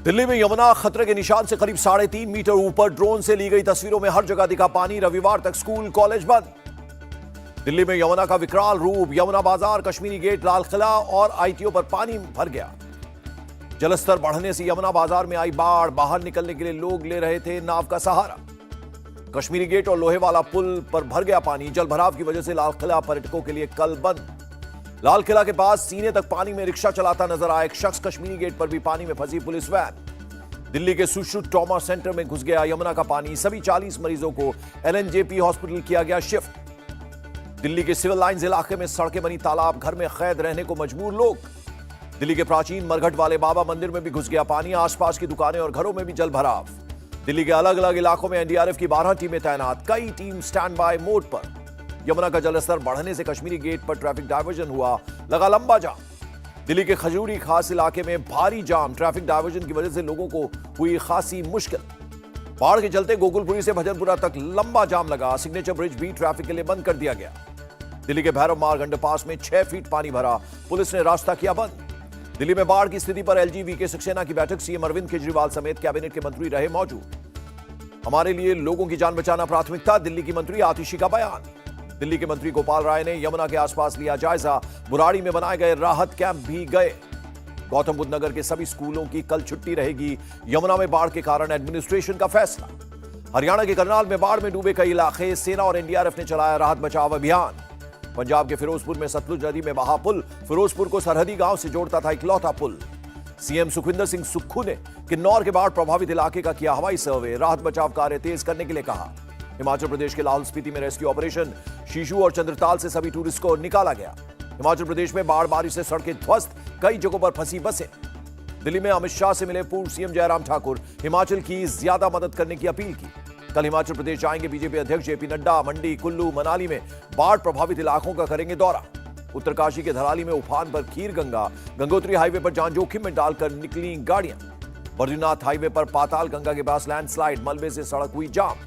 दिल्ली में यमुना खतरे के निशान से करीब 3.5 मीटर ऊपर ड्रोन से ली गई तस्वीरों में हर जगह दिखा पानी। रविवार तक स्कूल कॉलेज बंद। दिल्ली में यमुना का विकराल रूप। यमुना बाजार, कश्मीरी गेट, लाल किला और आईटीओ पर पानी भर गया। जलस्तर बढ़ने से यमुना बाजार में आई बाढ़। बाहर निकलने के लिए लोग ले रहे थे नाव का सहारा। कश्मीरी गेट और लोहे वाला पुल पर भर गया पानी। जलभराव की वजह से लाल किला पर्यटकों के लिए कल बंद। लाल किला के पास सीने तक पानी में रिक्शा चलाता नजर आया एक शख्स। कश्मीरी गेट पर भी पानी में फंसी पुलिस वैन। दिल्ली के सुश्रुत ट्रॉमा सेंटर में घुस गया यमुना का पानी। सभी 40 मरीजों को एलएनजेपी हॉस्पिटल किया गया शिफ्ट। दिल्ली के सिविल लाइंस इलाके में सड़कें बनी तालाब। घर में कैद रहने को मजबूर लोग। दिल्ली के प्राचीन मरघट वाले बाबा मंदिर में भी घुस गया पानी। आसपास की दुकानें और घरों में भी जल भराव। दिल्ली के अलग अलग इलाकों में एनडीआरएफ की 12 टीमें तैनात। कई टीम स्टैंड बाय मोड पर। यमुना का जलस्तर बढ़ने से कश्मीरी गेट पर ट्रैफिक डायवर्जन हुआ। लगा लंबा जाम। दिल्ली के खजूरी खास इलाके में भारी जाम। ट्रैफिक डायवर्जन की वजह से लोगों को हुई खासी मुश्किल। बाढ़ के चलते गोकुलपुरी से भजनपुरा तक लंबा जाम लगा। सिग्नेचर ब्रिज भी ट्रैफिक के लिए बंद कर दिया गया। दिल्ली के भैरव मार्ग अंडरपास में 6 फीट पानी भरा। पुलिस ने रास्ता किया बंद। दिल्ली में बाढ़ की स्थिति पर एलजी वीके सक्सेना की बैठक। सीएम अरविंद केजरीवाल समेत कैबिनेट के मंत्री रहे मौजूद। हमारे लिए लोगों की जान बचाना प्राथमिकता, दिल्ली की मंत्री आतिशी का बयान। दिल्ली के मंत्री गोपाल राय ने यमुना के आसपास लिया जायजा। बुराड़ी में बनाए गए राहत कैंप भी गए। गौतम बुद्ध नगर के सभी स्कूलों की कल छुट्टी रहेगी। यमुना में बाढ़ के कारण एडमिनिस्ट्रेशन का फैसला। हरियाणा के करनाल में बाढ़ में डूबे कई इलाके। सेना और एनडीआरएफ ने चलाया राहत बचाव अभियान। पंजाब के फिरोजपुर में सतलुज नदी में बहा पुल। फिरोजपुर को सरहदी गांव से जोड़ता था इकलौता पुल। सीएम सुखविंदर सिंह सुक्खू ने किन्नौर के बाढ़ प्रभावित इलाके का किया हवाई सर्वे। राहत बचाव कार्य तेज करने के लिए कहा। हिमाचल प्रदेश के लाहौल स्पीति में रेस्क्यू ऑपरेशन। शीशु और चंद्रताल से सभी टूरिस्ट को निकाला गया। हिमाचल प्रदेश में बाढ़ बारिश से सड़कें ध्वस्त। कई जगहों पर फंसी बसें। दिल्ली में अमित शाह से मिले पूर्व सीएम जयराम ठाकुर। हिमाचल की ज्यादा मदद करने की अपील की। कल हिमाचल प्रदेश आएंगे बीजेपी अध्यक्ष जेपी नड्डा। मंडी, कुल्लू, मनाली में बाढ़ प्रभावित इलाकों का करेंगे दौरा। उत्तरकाशी के धराली में उफान पर खीर गंगा। गंगोत्री हाईवे पर जान जोखिम में डालकर निकली गाड़ियां। बद्रीनाथ हाईवे पर पाताल गंगा के पास लैंडस्लाइड। मलबे से सड़क हुई जाम।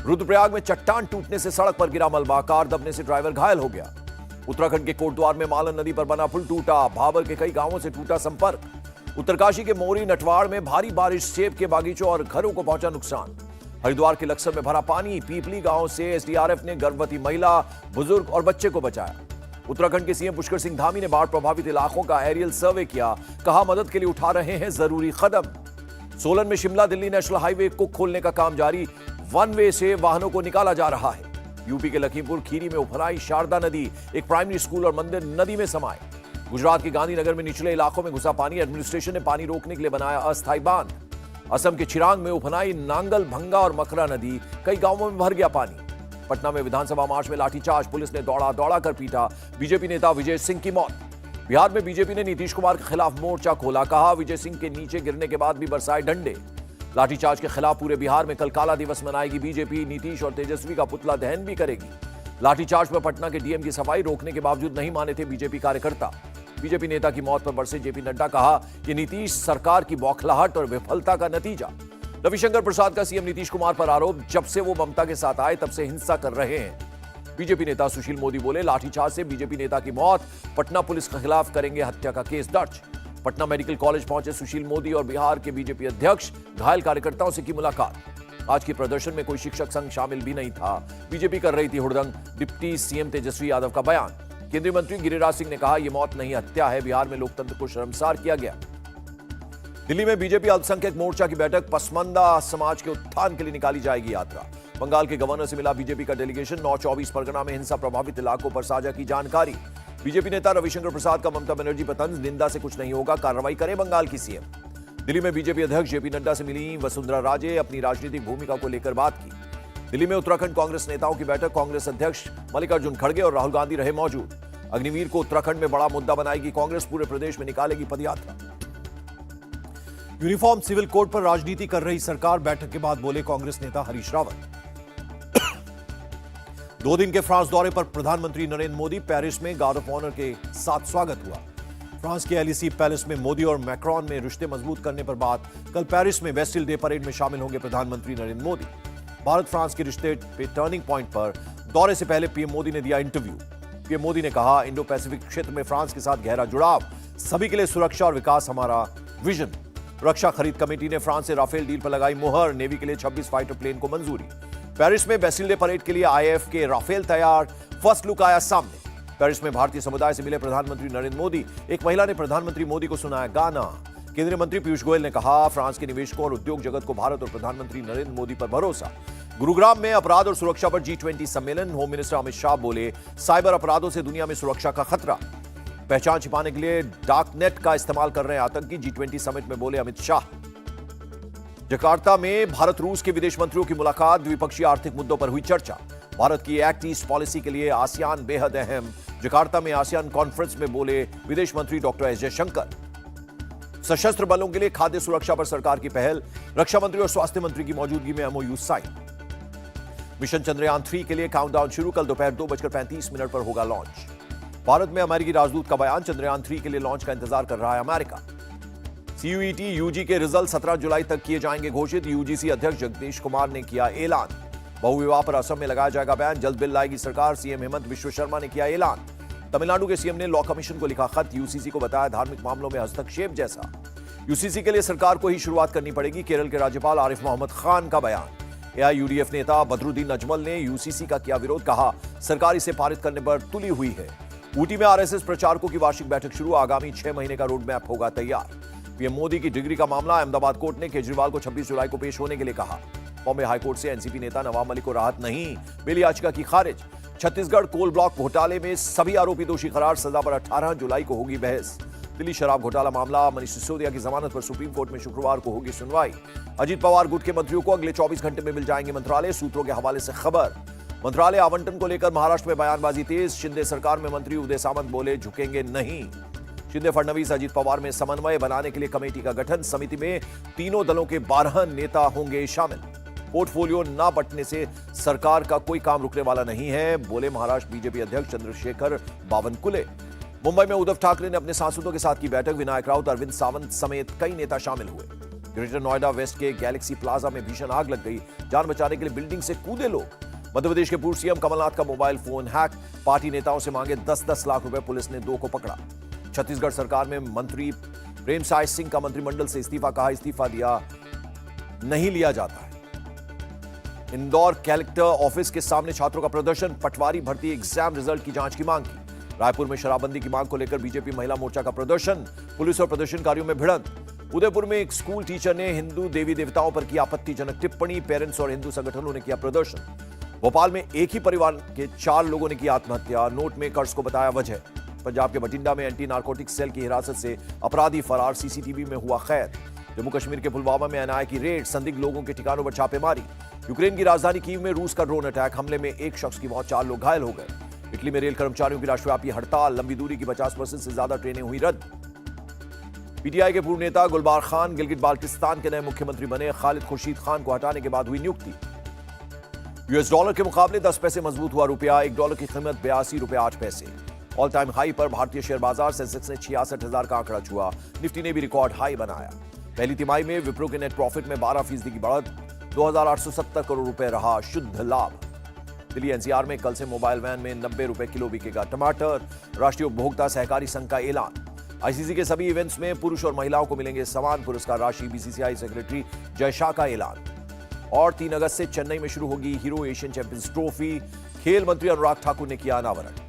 रुद्रप्रयाग में चट्टान टूटने से सड़क पर गिरा मलबा। कार दबने से ड्राइवर घायल हो गया। उत्तराखंड के कोटद्वार में मालन नदी पर बना पुल टूटा। भाबर के कई गांवों से टूटा संपर्क। उत्तरकाशी के मोरी नटवाड़ में भारी बारिश। सेब के बागीचों और घरों को पहुंचा नुकसान। हरिद्वार के लक्सर में भरा पानी। पीपली गांव से एसडीआरएफ ने गर्भवती महिला, बुजुर्ग और बच्चे को बचाया। उत्तराखंड के सीएम पुष्कर सिंह धामी ने बाढ़ प्रभावित इलाकों का एरियल सर्वे किया। कहा मदद के लिए उठा रहे हैं जरूरी कदम। सोलन में शिमला दिल्ली नेशनल हाईवे को खोलने का काम जारी। वन वे से वाहनों को निकाला जा रहा है। यूपी के लखीमपुर खीरी में उफनाई शारदा नदी। एक प्राइमरी स्कूल और मंदिर नदी में समाये। गुजरात के गांधीनगर में निचले इलाकों में घुसा पानी। एडमिनिस्ट्रेशन ने पानी रोकने के लिए बनाया अस्थायी बांध। असम के चिरांग में उफनाई नांगल, भंगा और मकरा नदी। कई गांवों में भर गया पानी। पटना में विधानसभा मार्च में लाठीचार्ज। पुलिस ने दौड़ा दौड़ा कर पीटा। बीजेपी नेता विजय सिंह की मौत। बिहार में बीजेपी ने नीतीश कुमार के खिलाफ मोर्चा खोला। कहा विजय सिंह के नीचे गिरने के बाद भी बरसाए डंडे। लाठीचार्ज के खिलाफ पूरे बिहार में कल काला दिवस मनाएगी बीजेपी। नीतीश और तेजस्वी का पुतला दहन भी करेगी। लाठीचार्ज पर पटना के डीएम की सफाई। रोकने के बावजूद नहीं माने थे बीजेपी कार्यकर्ता। बीजेपी नेता की मौत पर बरसे जेपी नड्डा। कहा कि नीतीश सरकार की बौखलाहट और विफलता का नतीजा। रविशंकर प्रसाद का सीएम नीतीश कुमार पर आरोप। जब से वो ममता के साथ आए तब से हिंसा कर रहे हैं। बीजेपी नेता सुशील मोदी बोले लाठीचार्ज से बीजेपी नेता की मौत। पटना पुलिस के खिलाफ करेंगे हत्या का केस दर्ज। पटना मेडिकल कॉलेज पहुंचे सुशील मोदी और बिहार के बीजेपी अध्यक्ष। घायल कार्यकर्ताओं से की मुलाकात। आज के प्रदर्शन में कोई शिक्षक संघ शामिल भी नहीं था। बीजेपी कर रही थी हुड़दंग। डिप्टी सीएम तेजस्वी यादव का बयान। केंद्रीय मंत्री गिरिराज सिंह ने कहा यह मौत नहीं हत्या है। बिहार में लोकतंत्र को शर्मसार किया गया। दिल्ली में बीजेपी अल्पसंख्यक मोर्चा की बैठक। पसमानदा समाज के उत्थान के लिए निकाली जाएगी यात्रा। बंगाल के गवर्नर से मिला बीजेपी का डेलीगेशन। 9-24 परगना में हिंसा प्रभावित इलाकों पर साझा की जानकारी। बीजेपी नेता रविशंकर प्रसाद का ममता बनर्जी पर तंज। निंदा से कुछ नहीं होगा, कार्रवाई करे बंगाल की सीएम। दिल्ली में बीजेपी अध्यक्ष जेपी नड्डा से मिली वसुंधरा राजे। अपनी राजनीतिक भूमिका को लेकर बात की। दिल्ली में उत्तराखंड कांग्रेस नेताओं की बैठक। कांग्रेस अध्यक्ष मल्लिकार्जुन खड़गे और राहुल गांधी रहे मौजूद। अग्निवीर को उत्तराखंड में बड़ा मुद्दा बनाएगी कांग्रेस। पूरे प्रदेश में निकालेगी पदयात्रा। यूनिफॉर्म सिविल कोड पर राजनीति कर रही सरकार। बैठक के बाद बोले कांग्रेस नेता हरीश रावत। 2 दिन के फ्रांस दौरे पर प्रधानमंत्री नरेंद्र मोदी। पेरिस में गार्ड ऑफ ऑनर के साथ स्वागत हुआ। फ्रांस के एलिसी पैलेस में मोदी और मैक्रोन में रिश्ते मजबूत करने पर बात। कल पेरिस में बेस्टिल डे परेड में शामिल होंगे प्रधानमंत्री नरेंद्र मोदी। भारत फ्रांस के रिश्ते पे टर्निंग पॉइंट पर दौरे से पहले पीएम मोदी ने दिया इंटरव्यू। पीएम मोदी ने कहा इंडो पैसिफिक क्षेत्र में फ्रांस के साथ गहरा जुड़ाव। सभी के लिए सुरक्षा और विकास हमारा विजन। रक्षा खरीद कमेटी ने फ्रांस से राफेल डील पर लगाई मुहर। नेवी के लिए 26 फाइटर प्लेन को मंजूरी। पेरिस में बेसिल डे परेड के लिए आईएएफ के राफेल तैयार। फर्स्ट लुक आया सामने। पेरिस में भारतीय समुदाय से मिले प्रधानमंत्री नरेंद्र मोदी। एक महिला ने प्रधानमंत्री मोदी को सुनाया गाना। केंद्रीय मंत्री पीयूष गोयल ने कहा, फ्रांस के निवेशकों और उद्योग जगत को भारत और प्रधानमंत्री नरेंद्र मोदी पर भरोसा। गुरुग्राम में अपराध और सुरक्षा पर G20 सम्मेलन। होम मिनिस्टर अमित शाह बोले, साइबर अपराधों से दुनिया में सुरक्षा का खतरा। पहचान छिपाने के लिए डार्क नेट का इस्तेमाल कर रहे हैं आतंकी। G20 समिट में बोले अमित शाह। जकार्ता में भारत रूस के विदेश मंत्रियों की मुलाकात। द्विपक्षीय आर्थिक मुद्दों पर हुई चर्चा। भारत की एक्ट ईस्ट पॉलिसी के लिए आसियान बेहद अहम। जकार्ता में आसियान कॉन्फ्रेंस में बोले विदेश मंत्री डॉक्टर एस जयशंकर। सशस्त्र बलों के लिए खाद्य सुरक्षा पर सरकार की पहल। रक्षा मंत्री और स्वास्थ्य मंत्री की मौजूदगी में MOU साइन। मिशन चंद्रयान 3 के लिए काउंटडाउन शुरू। कल दोपहर 2:35 पर होगा लॉन्च। भारत में अमेरिकी राजदूत का बयान। चंद्रयान 3 के लिए लॉन्च का इंतजार कर रहा है अमेरिका। CUET UG के रिजल्ट 17 जुलाई तक किए जाएंगे घोषित। UGC अध्यक्ष जगदीश कुमार ने किया ऐलान। बहुविवाह पर असम में लगाया जाएगा बैन। जल्द बिल लाएगी सरकार। CM हेमंत बिश्व शर्मा ने किया ऐलान। तमिलनाडु के CM ने लॉ कमीशन को लिखा खत। UCC को बताया धार्मिक मामलों में हस्तक्षेप जैसा। UCC के लिए सरकार को ही शुरुआत करनी पड़ेगी। केरल के राज्यपाल आरिफ मोहम्मद खान का बयान। AIUDF नेता बदरुद्दीन अजमल ने UCC का किया विरोध। कहा, सरकार इसे पारित करने पर तुली हुई है। ऊटी में RSS प्रचारकों की वार्षिक बैठक शुरू। आगामी 6 महीने का रोड मैप होगा तैयार। पीएम मोदी की डिग्री का मामला। अहमदाबाद कोर्ट ने केजरीवाल को 26 जुलाई को पेश होने के लिए कहा। बॉम्बे हाईकोर्ट से एनसीपी नेता नवाब मलिक को राहत नहीं। बेल याचिका की खारिज। छत्तीसगढ़ कोल ब्लॉक घोटाले में सभी आरोपी दोषी करार। सजा पर 18 जुलाई को होगी बहस। दिल्ली शराब घोटाला मामला। मनीष सिसोदिया की जमानत पर सुप्रीम कोर्ट में शुक्रवार को होगी सुनवाई। अजीत पवार गुट के मंत्रियों को अगले 24 घंटे में मिल जाएंगे मंत्रालय। सूत्रों के हवाले से खबर। मंत्रालय आवंटन को लेकर महाराष्ट्र में बयानबाजी तेज। शिंदे सरकार में मंत्री उदय सामंत बोले, झुकेंगे नहीं। शिंदे फडणवीस अजीत पवार में समन्वय बनाने के लिए कमेटी का गठन। समिति में तीनों दलों के 12 नेता होंगे शामिल। पोर्टफोलियो न बंटने से सरकार का कोई काम रुकने वाला नहीं है, बोले महाराष्ट्र बीजेपी अध्यक्ष चंद्रशेखर बावनकुले। मुंबई में उद्धव ठाकरे ने अपने सांसदों के साथ की बैठक। विनायक राउत, अरविंद सावंत समेत कई नेता शामिल हुए। ग्रेटर नोएडा वेस्ट के गैलेक्सी प्लाजा में भीषण आग लग गई। जान बचाने के लिए बिल्डिंग से कूदे लोग। मध्य प्रदेश के पूर्व सीएम कमलनाथ का मोबाइल फोन हैक। पार्टी नेताओं से मांगे 10-10 लाख रुपए। पुलिस ने 2 को पकड़ा। छत्तीसगढ़ सरकार में मंत्री प्रेमसाय सिंह का मंत्रिमंडल से इस्तीफा। कहा, इस्तीफा दिया नहीं लिया जाता है। इंदौर कलेक्टर ऑफिस के सामने छात्रों का प्रदर्शन। पटवारी भर्ती एग्जाम रिजल्ट की जांच की मांग की। रायपुर में शराबबंदी की मांग को लेकर बीजेपी महिला मोर्चा का प्रदर्शन। पुलिस और प्रदर्शनकारियों में भिड़ंत। उदयपुर में एक स्कूल टीचर ने हिंदू देवी देवताओं पर की आपत्तिजनक टिप्पणी। पेरेंट्स और हिंदू संगठनों ने किया प्रदर्शन। भोपाल में एक ही परिवार के 4 लोगों ने की आत्महत्या। नोट में कर्ज को बताया वजह। पंजाब के बठिंडा में एंटी नारकोटिक्स सेल की हिरासत से अपराधी फरार। सीसीटीवी में हुआ कैद। जम्मू कश्मीर के पुलवामा में एनआईए की रेड। संदिग्ध लोगों के ठिकानों पर छापेमारी। यूक्रेन की राजधानी कीव में रूस का ड्रोन अटैक। हमले में एक शख्स की मौत, 4 लोग घायल हो गए। इटली में रेल कर्मचारियों की राष्ट्रव्यापी हड़ताल। लंबी दूरी की 50% से ज्यादा ट्रेनें हुई रद्द। पीटीआई के पूर्व नेता गुलबार खान गिलगित बाल्टिस्तान के नए मुख्यमंत्री बने। खालिद खुर्शीद खान को हटाने के बाद हुई नियुक्ति। यूएस डॉलर के मुकाबले 10 पैसे मजबूत हुआ रुपया। 1 डॉलर की कीमत 82 रुपये 8 पैसे। ऑल टाइम हाई पर भारतीय शेयर बाजार। सेंसेक्स ने 66,000 का आंकड़ा छुआ। निफ्टी ने भी रिकॉर्ड हाई बनाया। पहली तिमाही में विप्रो के नेट प्रॉफिट में 12% की बढ़त। 2,870 करोड़ रुपए रहा शुद्ध लाभ। दिल्ली एनसीआर में कल से मोबाइल वैन में 90 रुपए किलो बिकेगा टमाटर। राष्ट्रीय उपभोक्ता सहकारी संघ का ऐलान। आईसीसी के सभी इवेंट्स में पुरुष और महिलाओं को मिलेंगे समान पुरस्कार राशि। बीसीसीआई सेक्रेटरी जय शाह का ऐलान। और 3 अगस्त से चेन्नई में शुरू होगी हीरो एशियन चैंपियंस ट्रॉफी। खेल मंत्री अनुराग ठाकुर ने किया अनावरण।